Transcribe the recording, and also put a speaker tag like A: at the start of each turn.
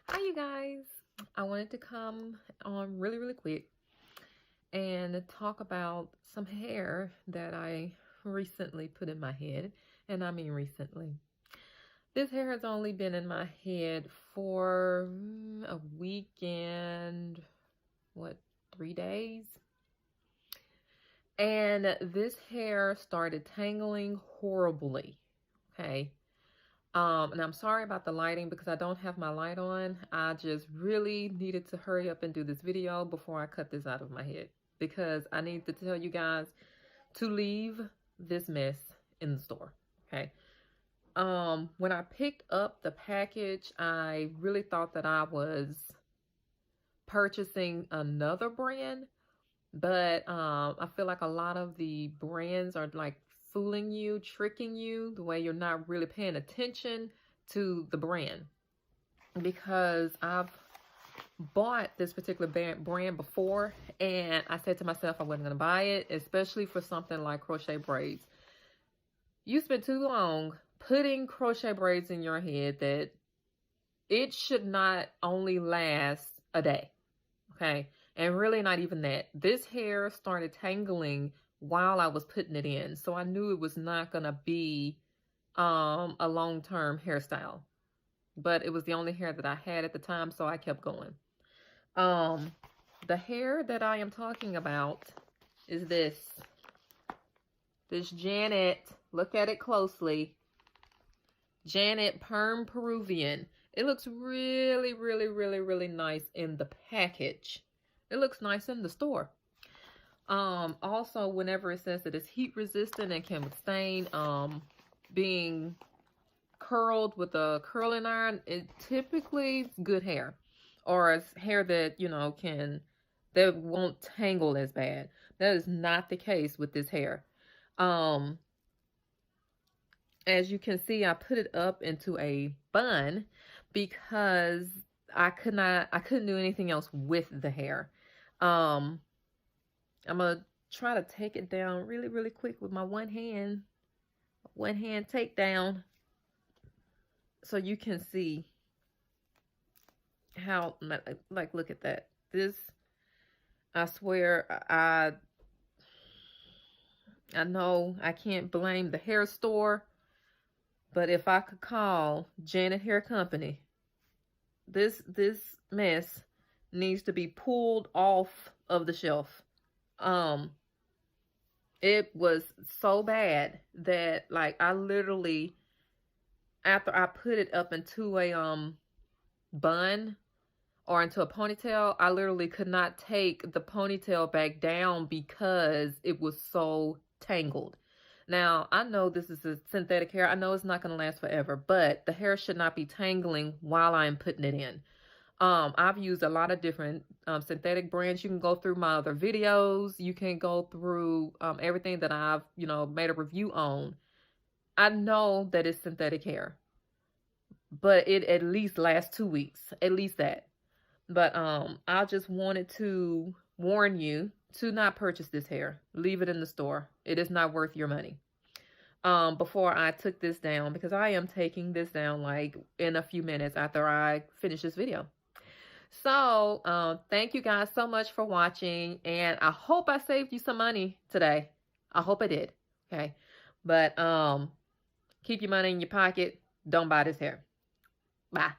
A: Hi, you guys. I wanted to come on really quick and talk about some hair that I recently put in my head. And I mean recently. This hair has only been in my head for a week and what, 3 days? And this hair started tangling horribly. Okay. And I'm sorry about the lighting because I don't have my light on. I just really needed to hurry up and do this video before I cut this out of my head because I need to tell you guys to leave this mess in the store. Okay. When I picked up the package, I really thought that I was purchasing another brand, but I feel like a lot of the brands are like fooling you, tricking you, the way you're not really paying attention to the brand. Because I've bought this particular brand before, and I said to myself I wasn't going to buy it, especially for something like crochet braids. You spend too long putting crochet braids in your head that it should not only last a day, okay? And really not even that. This hair started tangling while I was putting it in. So I knew it was not going to be a long-term hairstyle. But it was the only hair that I had at the time, so I kept going. The hair that I am talking about is this. This Janet, look at it closely. Janet Peruvian. It looks really nice in the package. It looks nice in the store. Also, whenever it says that it's heat resistant and can withstand being curled with a curling iron, it typically is good hair, or it's hair that that won't tangle as bad. That is not the case with this hair. As you can see, I put it up into a bun because I couldn't do anything else with the hair. I'm gonna try to take it down really quick with my one hand takedown, so you can see how, like, look at that. This, I swear, I know I can't blame the hair store, but if I could call Janet Hair Company, this mess needs to be pulled off of the shelf. It was so bad that, like, I literally, after I put it up into a bun or into a ponytail, I literally could not take the ponytail back down because it was so tangled. Now, I know this is a synthetic hair. I know it's not going to last forever, but the hair should not be tangling while I'm putting it in. I've used a lot of different synthetic brands. You can go through my other videos. You can go through everything that I've, made a review on. I know that it's synthetic hair, but it at least lasts 2 weeks, at least that. But I just wanted to warn you to not purchase this hair. Leave it in the store. It is not worth your money. Before I took this down, because I am taking this down like in a few minutes after I finish this video. So, thank you guys so much for watching, and I hope I saved you some money today. I hope I did. Okay. But keep your money in your pocket. Don't buy this hair. Bye.